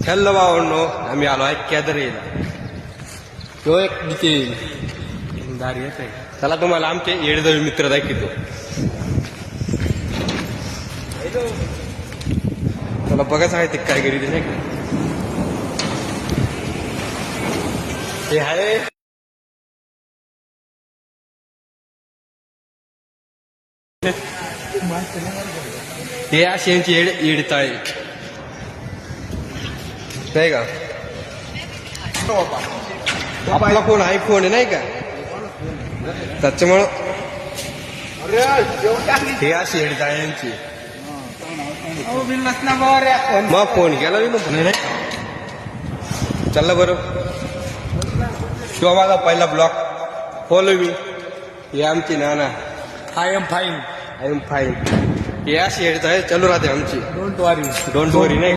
Hello भावांनो, आम्ही आलो आहे कॅदरेला. तो एक निखिल दारी येत आहे. चला तुम्हाला आमचे येडजवळ मित्र दाखवतो. त्याला बघायचं आहे ते काय करीत नाही का. हे आहे हे अशी यांची येडताळे नाही का. आपला फोन आयफोन आहे नाही का, त्याच्यामुळं हे अशी येडताळे यांची. मग फोन केला मी नाही. चला बरं, किंवा माझा पहिला ब्लॉग फॉलो मी. हे आमची नाना. I am fine. I am fine. हे अशी येडताळे चालू राहते आमची. Don't worry. डोंट वरी नाही.